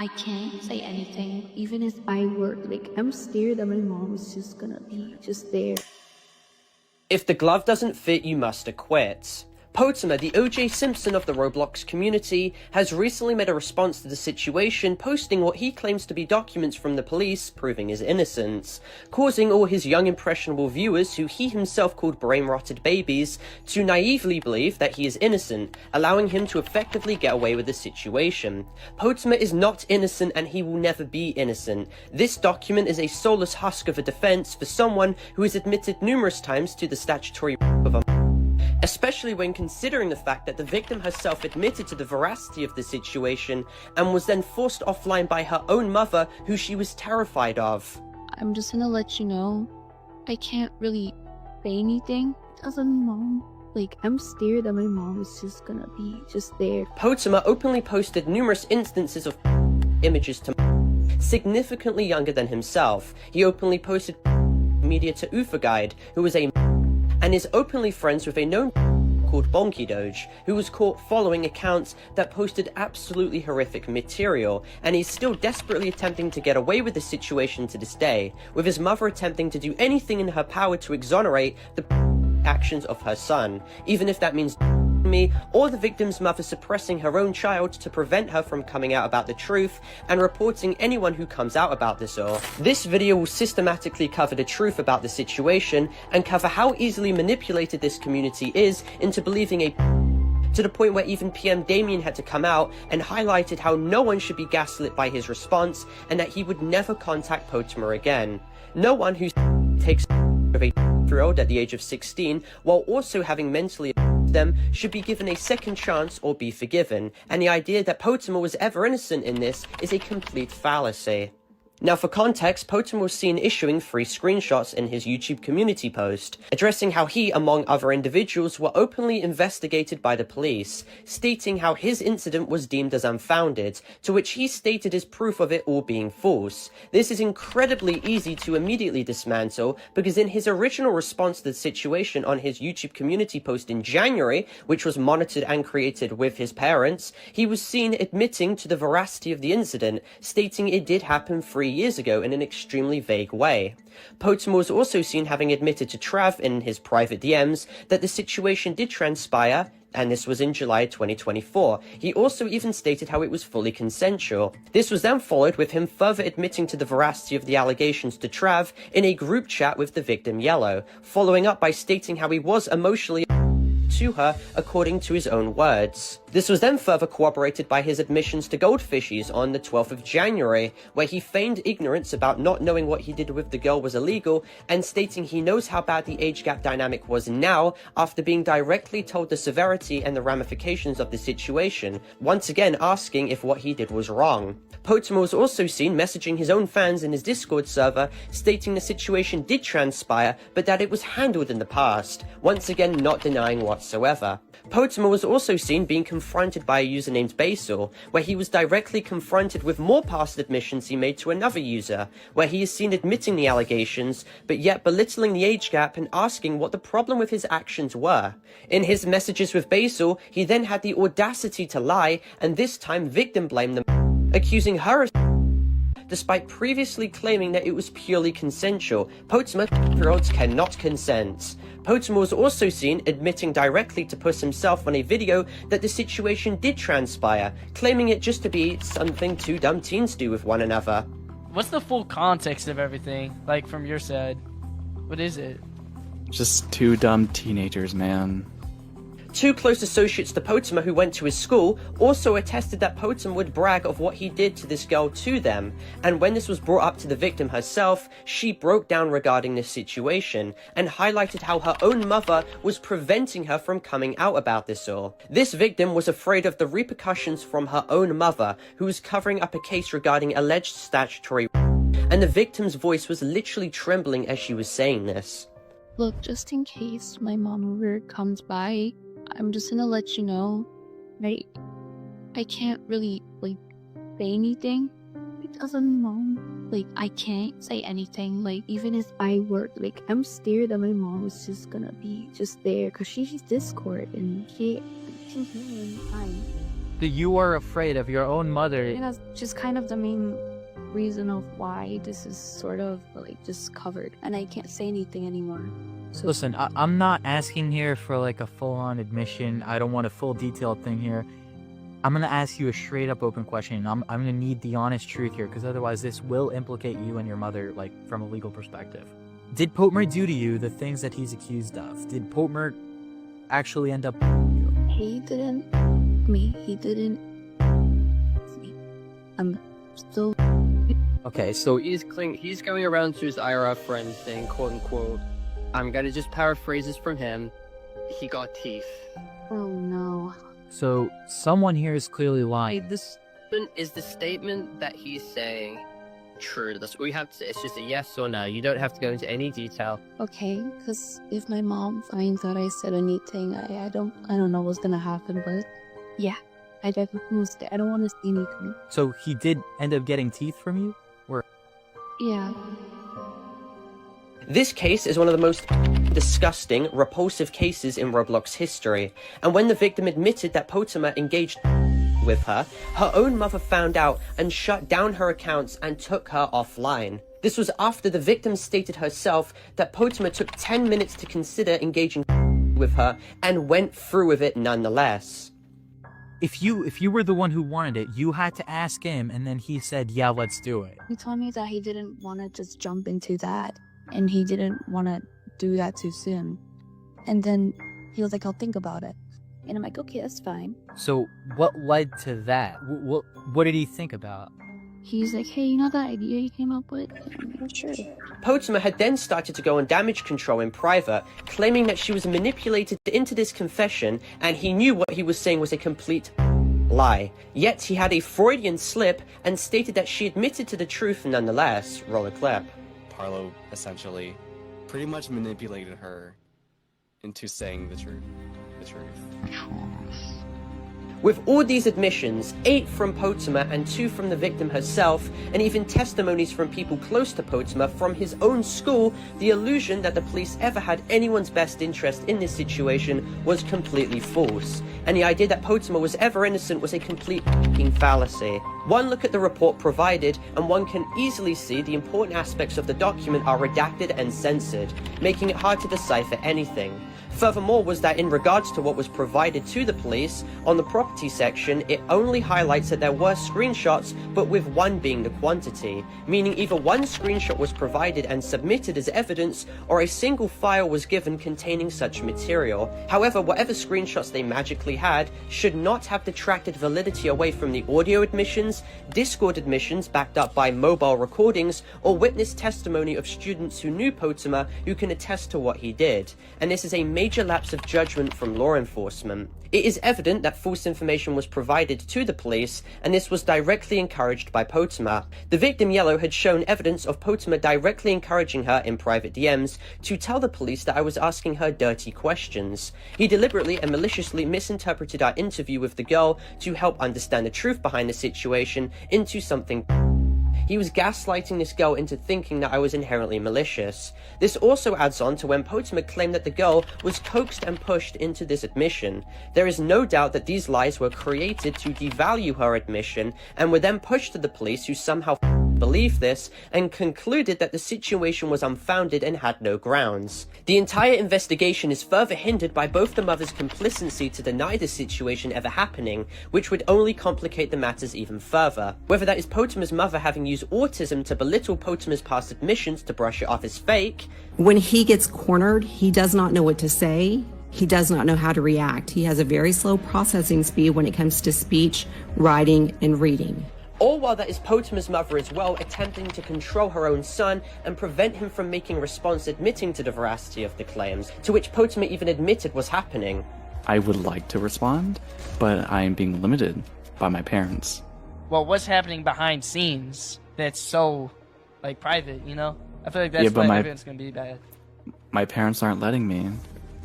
I can't say anything, even if I were. Like, I'm scared that my mom is just gonna be just there. If the glove doesn't fit, you must acquit. Potemer, the O.J. Simpson of the Roblox community, has recently made a response to the situation, posting what he claims to be documents from the police proving his innocence, causing all his young impressionable viewers, who he himself called brain-rotted babies, to naively believe that he is innocent, allowing him to effectively get away with the situation. Potemer is not innocent and he will never be innocent. This document is a soulless husk of a defense for someone who has admitted numerous times to the statutory of a especially when considering the fact that the victim herself admitted to the veracity of the situation and was then forced offline by her own mother, who she was terrified of. I'm just gonna let you know, I can't really say anything. Doesn't mom? Like, I'm scared that my mom is just gonna be just there. Potemer openly posted numerous instances of images to significantly younger than himself. He openly posted media to Ufa Guide, who was a and is openly friends with a known called Bonky Doge, who was caught following accounts that posted absolutely horrific material, and he's still desperately attempting to get away with the situation to this day, with his mother attempting to do anything in her power to exonerate the actions of her son, even if that means me or the victim's mother suppressing her own child to prevent her from coming out about the truth and reporting anyone who comes out about this or. This video will systematically cover the truth about the situation and cover how easily manipulated this community is into believing to the point where even PM Damien had to come out and highlighted how no one should be gaslit by his response and that he would never contact Potemer again. No one who takes of a 3-year-old at the age of 16 while also having mentally them should be given a second chance or be forgiven, and the idea that Potemer was ever innocent in this is a complete fallacy. Now, for context, Potemer was seen issuing 3 screenshots in his YouTube community post, addressing how he, among other individuals, were openly investigated by the police, stating how his incident was deemed as unfounded, to which he stated as proof of it all being false. This is incredibly easy to immediately dismantle, because in his original response to the situation on his YouTube community post in January, which was monitored and created with his parents, he was seen admitting to the veracity of the incident, stating it did happen 3 years ago in an extremely vague way. Potemer was also seen having admitted to Trav in his private DMs that the situation did transpire, and this was in July 2024. He also even stated how it was fully consensual. This was then followed with him further admitting to the veracity of the allegations to Trav in a group chat with the victim Yellow, following up by stating how he was emotionally to her, according to his own words. This was then further corroborated by his admissions to Goldfishies on the 12th of January, where he feigned ignorance about not knowing what he did with the girl was illegal, and stating he knows how bad the age gap dynamic was now after being directly told the severity and the ramifications of the situation, once again asking if what he did was wrong. Potemer was also seen messaging his own fans in his Discord server, stating the situation did transpire, but that it was handled in the past, once again not denying whatsoever. Potemer was also seen being confronted by a user named Basil, where he was directly confronted with more past admissions he made to another user, where he is seen admitting the allegations, but yet belittling the age gap and asking what the problem with his actions were. In his messages with Basil, he then had the audacity to lie, and this time victim blamed them, accusing her of despite previously claiming that it was purely consensual. Potemer 3-year-olds cannot consent. Potemer was also seen admitting directly to Puss himself on a video that the situation did transpire, claiming it just to be something 2 dumb teens do with one another. What's the full context of everything, like, from your side? What is it? Just 2 dumb teenagers, man. 2 close associates to Potemer who went to his school also attested that Potemer would brag of what he did to this girl to them, and when this was brought up to the victim herself, she broke down regarding this situation, and highlighted how her own mother was preventing her from coming out about this all. This victim was afraid of the repercussions from her own mother, who was covering up a case regarding alleged statutory and the victim's voice was literally trembling as she was saying this. Look, just in case my mom ever comes by, I'm just gonna let you know, I can't really, like, say anything. It doesn't mom. Like, I can't say anything. Like, even if I were, like, I'm scared that my mom is just gonna be just there, because she's Discord, and she's really fine. that you are afraid of your own mother. And that's just kind of the main reason of why this is sort of like just covered, and I can't say anything anymore. So Listen, I'm not asking here for like a full-on admission. I don't want a full detailed thing here. I'm gonna ask you a straight-up open question. I'm gonna need the honest truth here, because otherwise this will implicate you and your mother, like, from a legal perspective. Did Potemer do to you the things that he's accused of? Did Potemer actually end up you? he didn't me. He didn't me. I'm still. Okay, So he's going around to his IRL friends saying, quote unquote, I'm gonna just paraphrase this from him, he got teeth. Oh no. so someone here is clearly lying. Is the statement that he's saying true? That's all you have to say. It's just a yes or no. You don't have to go into any detail. Okay, because if my mom finds out I said anything, I don't know what's gonna happen. But yeah, I definitely I don't want to say anything. So he did end up getting teeth from you? Yeah. This case is one of the most disgusting, repulsive cases in Roblox history, and when the victim admitted that Potemer engaged with her, her own mother found out and shut down her accounts and took her offline. This was after the victim stated herself that Potemer took 10 minutes to consider engaging with her and went through with it nonetheless. If you were the one who wanted it, you had to ask him, and then he said, yeah, let's do it. He told me that he didn't want to just jump into that, and he didn't want to do that too soon. And then he was like, I'll think about it. And I'm like, okay, that's fine. So what led to that? What did he think about? He's like, hey, you know that idea you came up with? I'm not sure. Potemer had then started to go on damage control in private, claiming that she was manipulated into this confession and he knew what he was saying was a complete lie. Yet he had a Freudian slip and stated that she admitted to the truth nonetheless. Roll a clip. Parlo essentially pretty much manipulated her into saying the truth. With all these admissions, 8 from Potemer and 2 from the victim herself, and even testimonies from people close to Potemer from his own school, the illusion that the police ever had anyone's best interest in this situation was completely false, and the idea that Potemer was ever innocent was a complete f***ing fallacy. One look at the report provided, and one can easily see the important aspects of the document are redacted and censored, making it hard to decipher anything. Furthermore was that in regards to what was provided to the police, on the property section, it only highlights that there were screenshots, but with 1 being the quantity, meaning either 1 screenshot was provided and submitted as evidence, or a single file was given containing such material. However, whatever screenshots they magically had should not have detracted validity away from the audio admissions, Discord admissions backed up by mobile recordings, or witness testimony of students who knew Potemer who can attest to what he did. And this is a major lapse of judgment from law enforcement. It is evident that false information was provided to the police, and this was directly encouraged by Potemer. The victim Yellow had shown evidence of Potemer directly encouraging her in private DMs to tell the police that I was asking her dirty questions. He deliberately and maliciously misinterpreted our interview with the girl to help understand the truth behind the situation into something. He was gaslighting this girl into thinking that I was inherently malicious. This also adds on to when Potemer claimed that the girl was coaxed and pushed into this admission. There is no doubt that these lies were created to devalue her admission and were then pushed to the police, who somehow believed this and concluded that the situation was unfounded and had no grounds. The entire investigation is further hindered by both the mother's complicity to deny the situation ever happening, which would only complicate the matters even further. Whether that is Potemer's mother having used autism to belittle Potemer's past admissions to brush it off as fake. When he gets cornered, he does not know what to say. He does not know how to react. He has a very slow processing speed when it comes to speech, writing, and reading. All while that is Potemer's mother as well, attempting to control her own son and prevent him from making a response admitting to the veracity of the claims, to which Potemer even admitted was happening. I would like to respond, but I am being limited by my parents. Well, what's happening behind scenes that's so, like, private, you know? I feel like that's but why everyone's gonna be bad. My parents aren't letting me.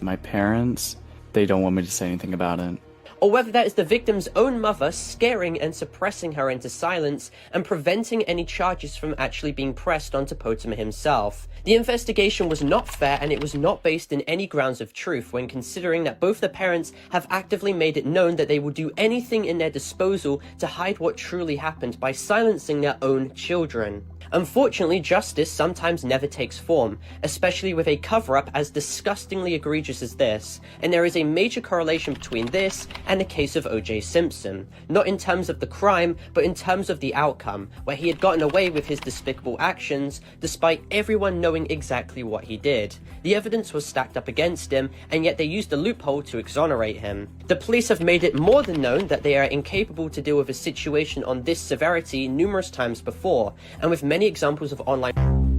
My parents, they don't want me to say anything about it. or whether that is the victim's own mother scaring and suppressing her into silence and preventing any charges from actually being pressed onto Potemer himself. The investigation was not fair, and it was not based in any grounds of truth when considering that both the parents have actively made it known that they will do anything in their disposal to hide what truly happened by silencing their own children. Unfortunately, justice sometimes never takes form, especially with a cover-up as disgustingly egregious as this, and there is a major correlation between this and the case of O.J. Simpson, not in terms of the crime, but in terms of the outcome, where he had gotten away with his despicable actions, despite everyone knowing exactly what he did. The evidence was stacked up against him, and yet they used a loophole to exonerate him. The police have made it more than known that they are incapable to deal with a situation on this severity numerous times before, and with many examples of online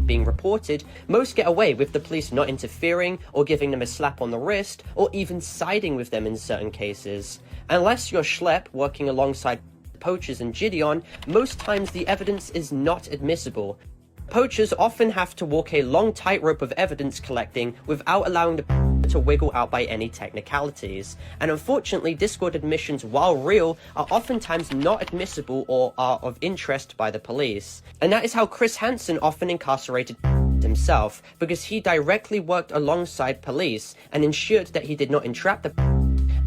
being reported, most get away with the police not interfering or giving them a slap on the wrist or even siding with them in certain cases. Unless you're Schlepp working alongside poachers and Gideon, most times the evidence is not admissible. Poachers often have to walk a long tightrope of evidence collecting without allowing the to wiggle out by any technicalities, and unfortunately Discord admissions, while real, are oftentimes not admissible or are of interest by the police. And that is how Chris Hansen often incarcerated himself, because he directly worked alongside police and ensured that he did not entrap the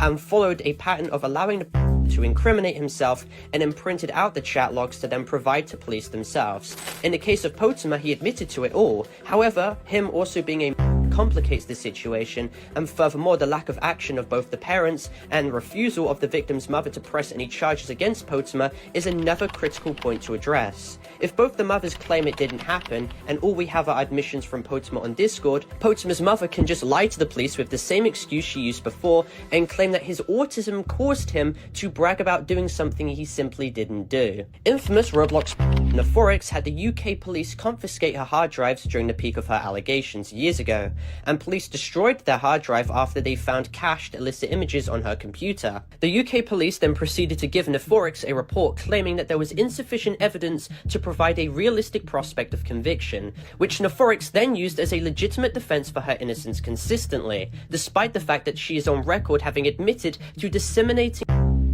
and followed a pattern of allowing the to incriminate himself and then printed out the chat logs to then provide to police themselves. In the case of Potemer, he admitted to it all. However, him also being a complicates the situation, and furthermore the lack of action of both the parents and refusal of the victim's mother to press any charges against Potemer is another critical point to address. If both the mothers claim it didn't happen, and all we have are admissions from Potemer on Discord, Potemer's mother can just lie to the police with the same excuse she used before and claim that his autism caused him to brag about doing something he simply didn't do. Infamous Roblox Nephorix had the UK police confiscate her hard drives during the peak of her allegations years ago, and police destroyed their hard drive after they found cached illicit images on her computer. The UK police then proceeded to give Nephorix a report claiming that there was insufficient evidence to provide a realistic prospect of conviction, which Nephorix then used as a legitimate defense for her innocence consistently, despite the fact that she is on record having admitted to disseminating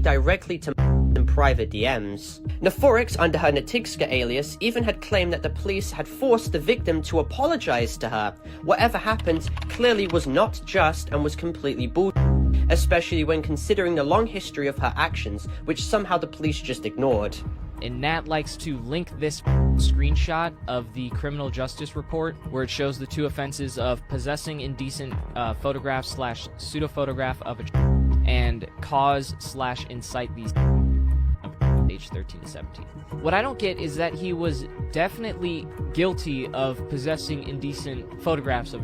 directly to in private DMs. Nephorix, under her Natigska alias, even had claimed that the police had forced the victim to apologize to her. Whatever happened clearly was not just and was completely bullshit, especially when considering the long history of her actions, which somehow the police just ignored. And Nat likes to link this screenshot of the criminal justice report where it shows the two offenses of possessing indecent photograph slash pseudo photograph of a and cause slash incite these age 13 to 17. What I don't get is that he was definitely guilty of possessing indecent photographs of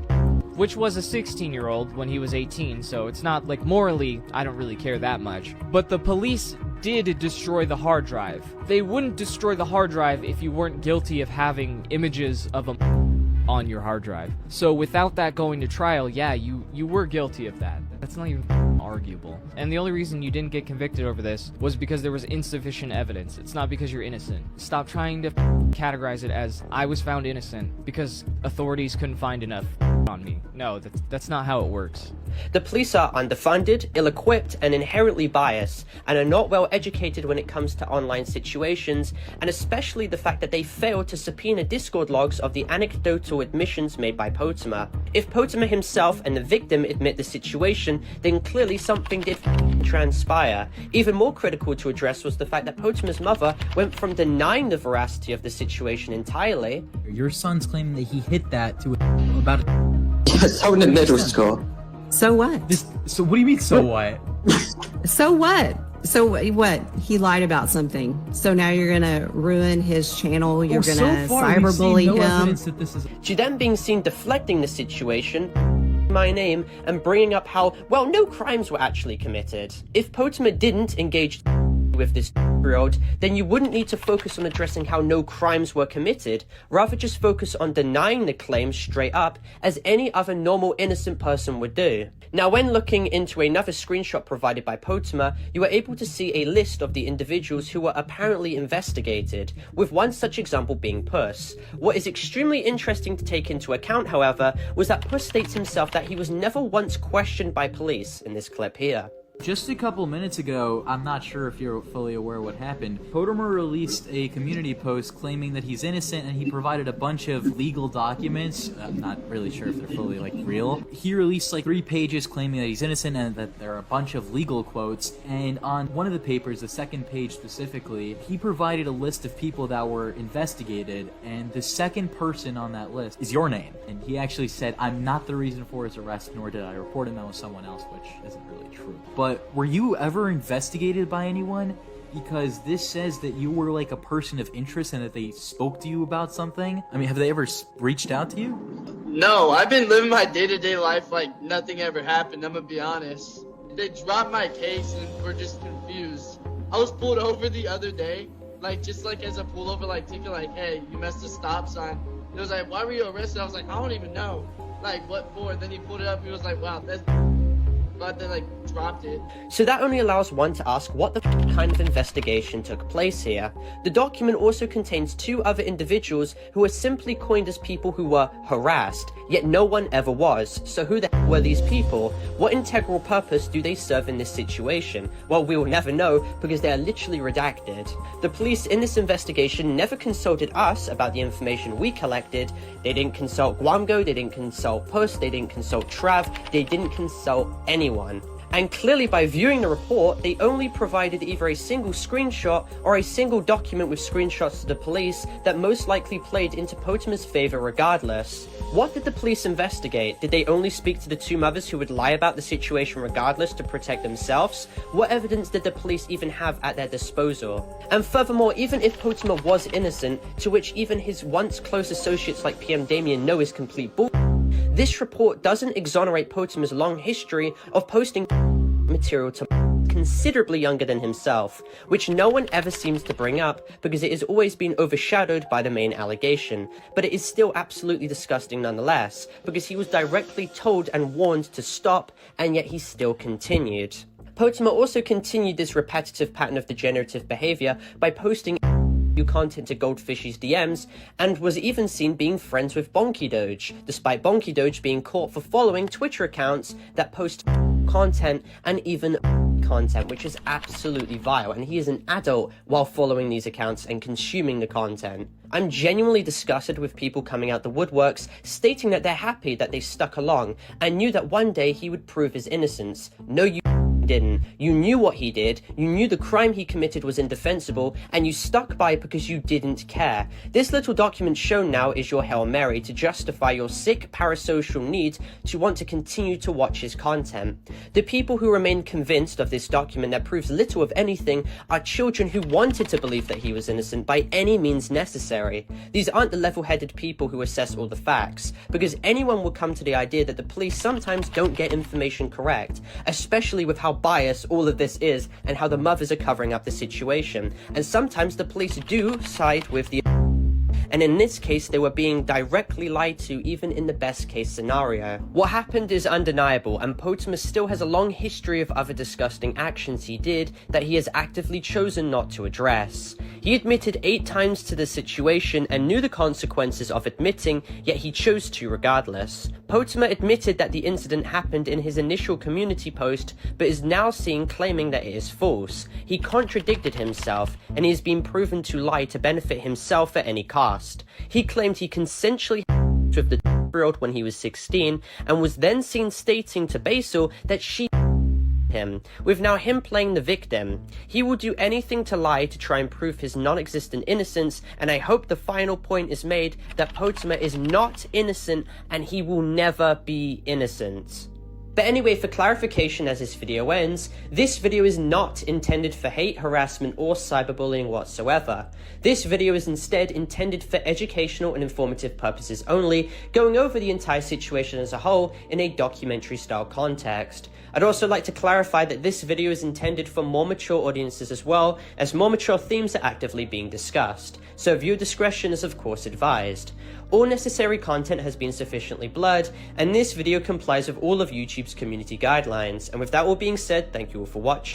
which was a 16-year-old when he was 18, so it's not like morally I don't really care that much. But the police did destroy the hard drive. They wouldn't destroy the hard drive if you weren't guilty of having images of a on your hard drive. So without that going to trial, yeah, you were guilty of that. That's not even arguable. And the only reason you didn't get convicted over this was because there was insufficient evidence. It's not because you're innocent. Stop trying to categorize it as I was found innocent because authorities couldn't find enough on me. No, that's not how it works. The police are underfunded, ill-equipped, and inherently biased, and are not well educated when it comes to online situations, and especially the fact that they failed to subpoena Discord logs of the anecdotal admissions made by Potemer. If Potemer himself and the victim admit the situation, then clearly something did transpire. Even more critical to address was the fact that Potemer's mother went from denying the veracity of the situation entirely. Your son's claiming that he hit that to about so in the middle school. So what? So what do you mean, so what? So what? So what? He lied about something. So now you're gonna ruin his channel. You're gonna cyberbully him. She then being seen deflecting the situation, my name, and bringing up how, well, no crimes were actually committed. If Potemer didn't engage with this year-old, then you wouldn't need to focus on addressing how no crimes were committed, rather just focus on denying the claims straight up, as any other normal innocent person would do. Now, when looking into another screenshot provided by Potemer, you are able to see a list of the individuals who were apparently investigated, with one such example being Puss. What is extremely interesting to take into account, however, was that Puss states himself that he was never once questioned by police in this clip here. Just a couple minutes ago, I'm not sure if you're fully aware what happened, Potemer released a community post claiming that he's innocent, and he provided a bunch of legal documents. I'm not really sure if they're fully, like, real. He released, like, 3 pages claiming that he's innocent and that there are a bunch of legal quotes, and on one of the papers, the second page specifically, he provided a list of people that were investigated, and the second person on that list is your name. And he actually said, I'm not the reason for his arrest, nor did I report him. That was someone else, which isn't really true. But were you ever investigated by anyone? Because this says that you were like a person of interest and that they spoke to you about something. I mean, have they ever reached out to you? No, I've been living my day-to-day life like nothing ever happened, I'm gonna be honest. They dropped my case and we're just confused. I was pulled over the other day, like just like as a pullover like ticket, like, hey, you messed the stop sign. It was like, why were you arrested? I was like, I don't even know. Like, what for? And then he pulled it up, he was like, wow, that's... But they like dropped it. So that only allows one to ask what the kind of investigation took place here. The document also contains 2 other individuals who are simply coined as people who were harassed, yet no one ever was. So who the were these people? What integral purpose do they serve in this situation? Well, we will never know because they are literally redacted. The police in this investigation never consulted us about the information we collected. They didn't consult Guamgo, they didn't consult Post, they didn't consult Trav, they didn't consult anyone. And clearly by viewing the report, they only provided either a single screenshot or a single document with screenshots to the police that most likely played into Potemer's favor regardless. What did the police investigate? Did they only speak to the 2 mothers who would lie about the situation regardless to protect themselves? What evidence did the police even have at their disposal? And furthermore, even if Potemer was innocent, to which even his once close associates like PM Damien know is complete bull, this report doesn't exonerate Potemer's long history of posting material to considerably younger than himself, which no one ever seems to bring up because it has always been overshadowed by the main allegation. But it is still absolutely disgusting nonetheless, because he was directly told and warned to stop, and yet he still continued. Potemer also continued this repetitive pattern of degenerative behavior by posting content to Goldfish's DMs, and was even seen being friends with Bonky Doge, despite Bonky Doge being caught for following Twitter accounts that post content and even content, which is absolutely vile, and he is an adult while following these accounts and consuming the content. I'm genuinely disgusted with people coming out the woodworks stating that they're happy that they stuck along and knew that one day he would prove his innocence. No, you didn't. You knew what he did, you knew the crime he committed was indefensible, and you stuck by it because you didn't care. This little document shown now is your Hail Mary to justify your sick parasocial need to want to continue to watch his content. The people who remain convinced of this document that proves little of anything are children who wanted to believe that he was innocent by any means necessary. These aren't the level-headed people who assess all the facts, because anyone will come to the idea that the police sometimes don't get information correct, especially with how biased all of this is and how the mothers are covering up the situation. And sometimes the police do side with the and in this case they were being directly lied to even in the best case scenario. What happened is undeniable, and Potemer still has a long history of other disgusting actions he did that he has actively chosen not to address. He admitted 8 times to the situation and knew the consequences of admitting, yet he chose to regardless. Potemer admitted that the incident happened in his initial community post, but is now seen claiming that it is false. He contradicted himself, and he has been proven to lie to benefit himself at any cost. He claimed he consensually with the 2-year-old when he was 16, and was then seen stating to Basil that she him, with now him playing the victim. He will do anything to lie to try and prove his non-existent innocence, and I hope the final point is made that Potemer is not innocent and he will never be innocent. But anyway, for clarification as this video ends, this video is not intended for hate, harassment, or cyberbullying whatsoever. This video is instead intended for educational and informative purposes only, going over the entire situation as a whole in a documentary style context. I'd also like to clarify that this video is intended for more mature audiences as well, as more mature themes are actively being discussed, so viewer discretion is of course advised. All necessary content has been sufficiently blurred, and this video complies with all of YouTube's community guidelines. And with that all being said, thank you all for watching.